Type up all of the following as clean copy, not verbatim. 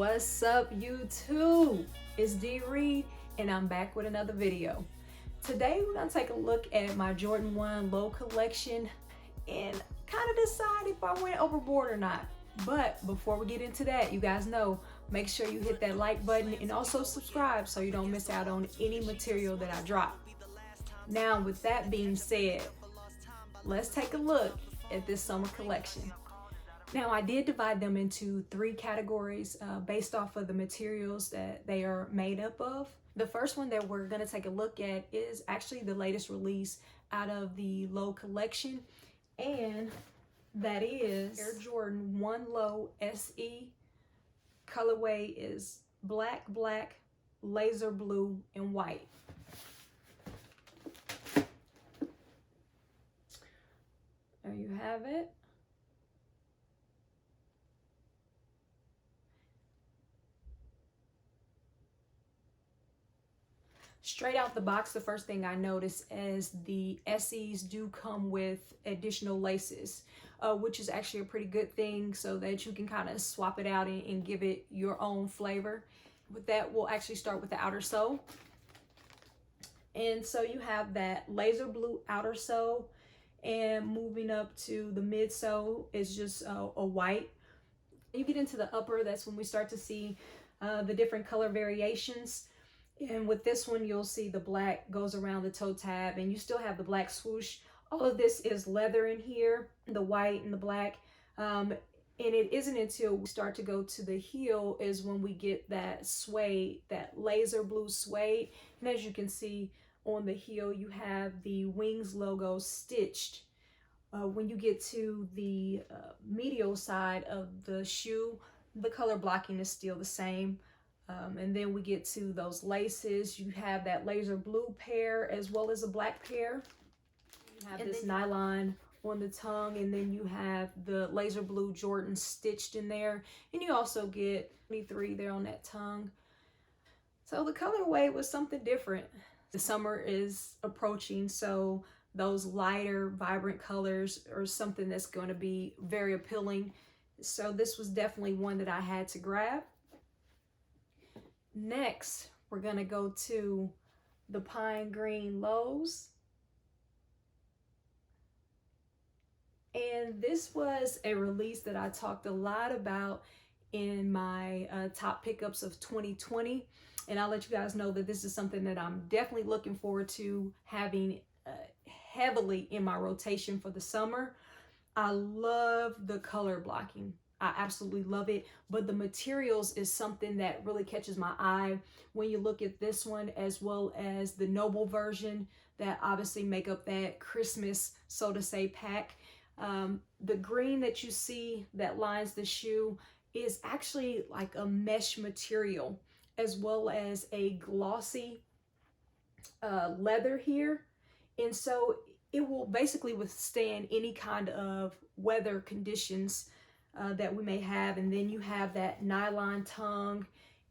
What's up, YouTube? It's DReed and I'm back with another video. Today we're gonna take a look at my Jordan 1 low collection and kind of decide if I went overboard or not. But before we get into that, you guys know, make sure you hit that like button and also subscribe so you don't miss out on any material that I drop. Now, with that being said, let's take a look at this summer collection. Now, I did divide them into three categories based off of the materials that they are made up of. The first one that we're going to take a look at is actually the latest release out of the low collection, and that is Air Jordan 1 Low SE. Colorway is black, laser blue, and white. There you have it. Straight out the box, the first thing I noticed is the SEs do come with additional laces, which is actually a pretty good thing so that you can kind of swap it out and give it your own flavor. With that, we'll actually start with the outer sole. And so you have that laser blue outer sole, and moving up to the midsole is just a white. You get into the upper, that's when we start to see the different color variations. And with this one, you'll see the black goes around the toe tab and you still have the black swoosh. All of this is leather in here, the white and the black. And it isn't until we start to go to the heel is when we get that suede, that laser blue suede. And as you can see on the heel, you have the Wings logo stitched. When you get to the medial side of the shoe, the color blocking is still the same. And then we get to those laces. You have that laser blue pair as well as a black pair. You have this nylon on the tongue, and then you have the laser blue Jordan stitched in there. And you also get 23 there on that tongue. So the colorway was something different. The summer is approaching, so those lighter, vibrant colors are something that's going to be very appealing. So this was definitely one that I had to grab. Next, we're gonna go to the pine green lows. And this was a release that I talked a lot about in my top pickups of 2020. And I'll let you guys know that this is something that I'm definitely looking forward to having heavily in my rotation for the summer. I love the color blocking. I absolutely love it, but the materials is something that really catches my eye when you look at this one, as well as the Noble version that obviously make up that Christmas, so to say, pack. The green that you see that lines the shoe is actually like a mesh material, as well as a glossy leather here. And so it will basically withstand any kind of weather conditions that we may have. And then you have that nylon tongue,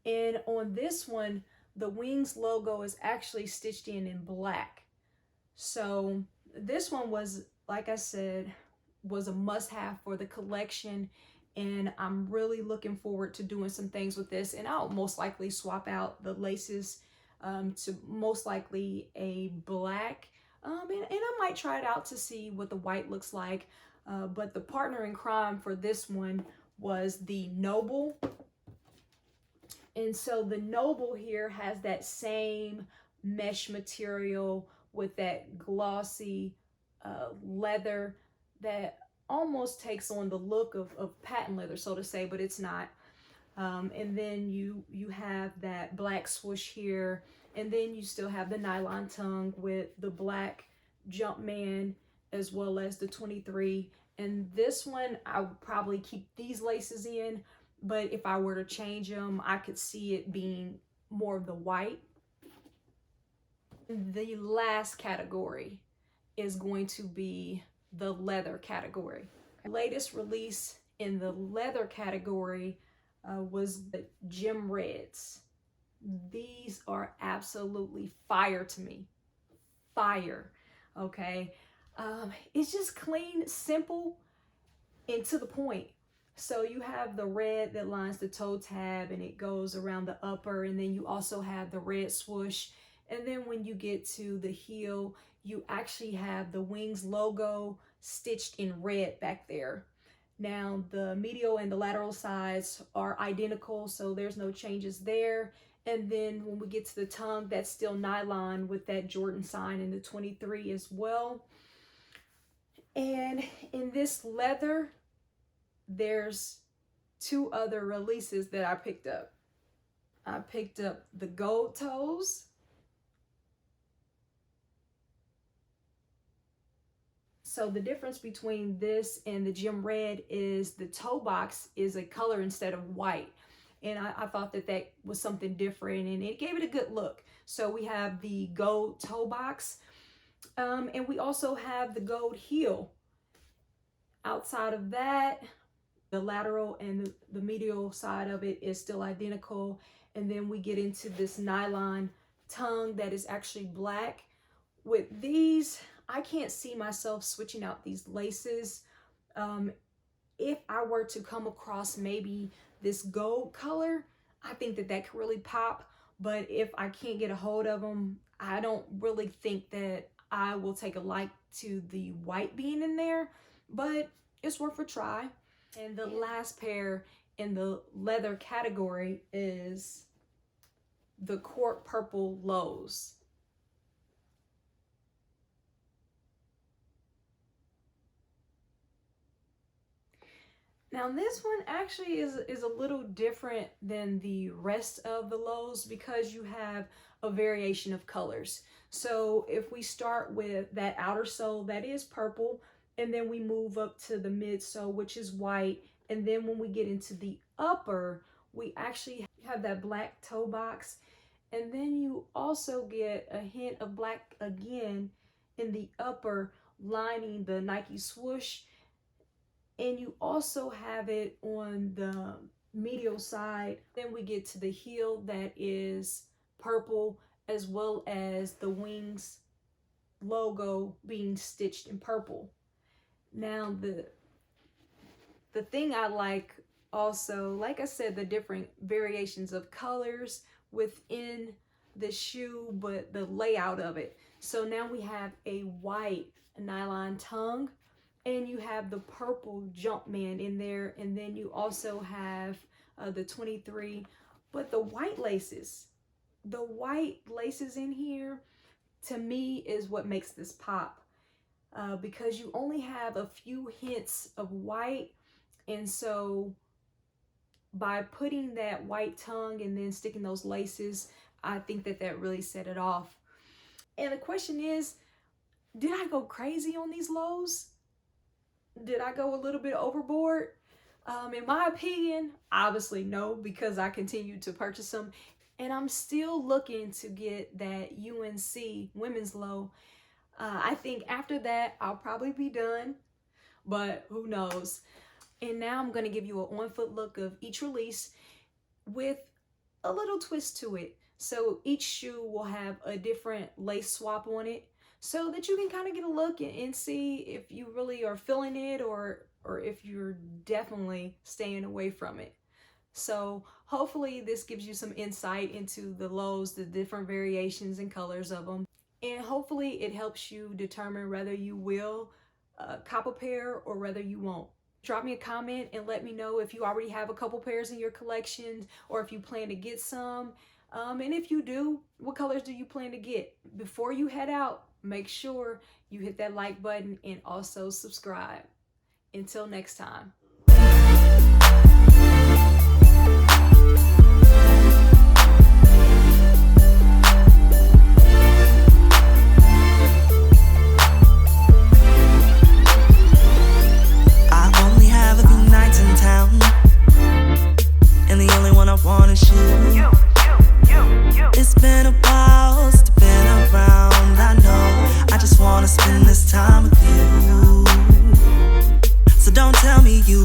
and on this one the Wings logo is actually stitched in black. So this one was, like I said, was a must-have for the collection, and I'm really looking forward to doing some things with this. And I'll most likely swap out the laces to most likely a black, and I might try it out to see what the white looks like. But the partner in crime for this one was the Noble. And so the Noble here has that same mesh material with that glossy leather that almost takes on the look of patent leather, so to say, but it's not. And then you have that black swoosh here, and then you still have the nylon tongue with the black Jumpman as well as the 23. And this one, I would probably keep these laces in, but if I were to change them, I could see it being more of the white. The last category is going to be the leather category. The latest release in the leather category was the Gem Reds. These are absolutely fire to me. Fire, okay? It's just clean, simple, and to the point. So you have the red that lines the toe tab and it goes around the upper, and then you also have the red swoosh. And then when you get to the heel, you actually have the Wings logo stitched in red back there. Now the medial and the lateral sides are identical, so there's no changes there. And then when we get to the tongue, that's still nylon with that Jordan sign in the 23 as well. And in this leather, there's two other releases that I picked up. I picked up the gold toes. So the difference between this and the gem red is the toe box is a color instead of white. And I thought that that was something different, and it gave it a good look. So we have the gold toe box, and we also have the gold heel. Outside of that, the lateral and the medial side of it is still identical. And then we get into this nylon tongue that is actually black. With these, I can't see myself switching out these laces. If I were to come across maybe this gold color, I think that that could really pop. But if I can't get a hold of them, I don't really think that I will take a like to the white being in there, but it's worth a try. And the last pair in the leather category is the Court Purple Lows. Now this one actually is a little different than the rest of the lows because you have a variation of colors. So if we start with that outer sole, that is purple, and then we move up to the midsole, which is white, and then when we get into the upper, we actually have that black toe box, and then you also get a hint of black again in the upper lining the Nike swoosh. And you also have it on the medial side. Then we get to the heel that is purple, as well as the Wings logo being stitched in purple. Now the thing I like also, like I said, the different variations of colors within the shoe, but the layout of it. So now we have a white nylon tongue, and you have the purple Jumpman in there, and then you also have the 23, but the white laces in here, to me, is what makes this pop, because you only have a few hints of white, and so by putting that white tongue and then sticking those laces, I think that that really set it off. And the question is, did I go crazy on these lows? Did I go a little bit overboard? In my opinion, obviously no, because I continued to purchase them, and I'm still looking to get that UNC women's low. I think after that, I'll probably be done, but who knows? And now I'm going to give you an on-foot look of each release with a little twist to it. So each shoe will have a different lace swap on it, so that you can kind of get a look and see if you really are feeling it, or if you're definitely staying away from it. So hopefully this gives you some insight into the lows, the different variations and colors of them. And hopefully it helps you determine whether you will cop a pair or whether you won't. Drop me a comment and let me know if you already have a couple pairs in your collection, or if you plan to get some. And if you do, what colors do you plan to get? Before you head out, make sure you hit that like button and also subscribe. Until next time. Spend this time with you, so don't tell me you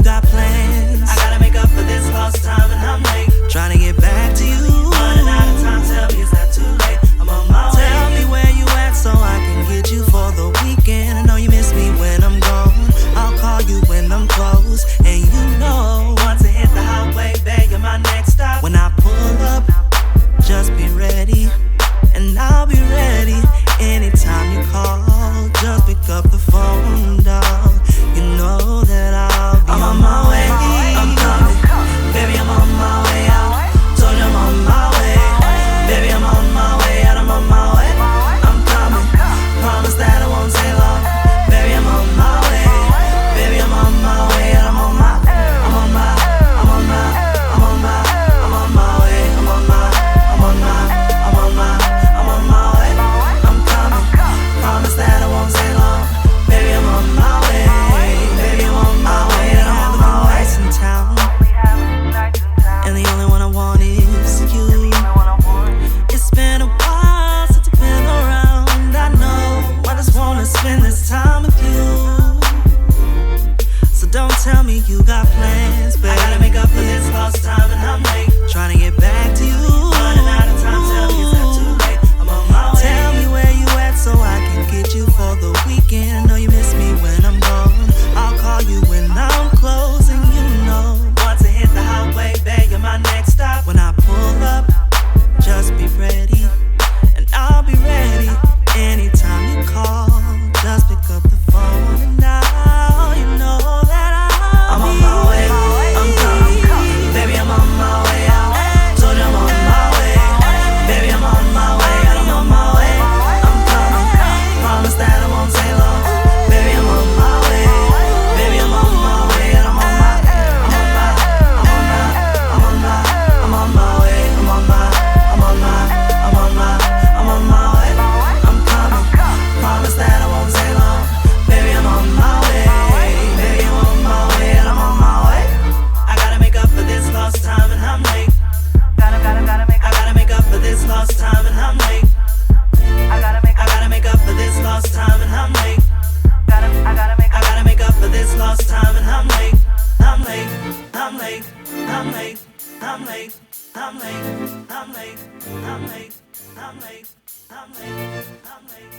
I'm late, I'm late, I'm late, I'm late, I'm late, I'm late.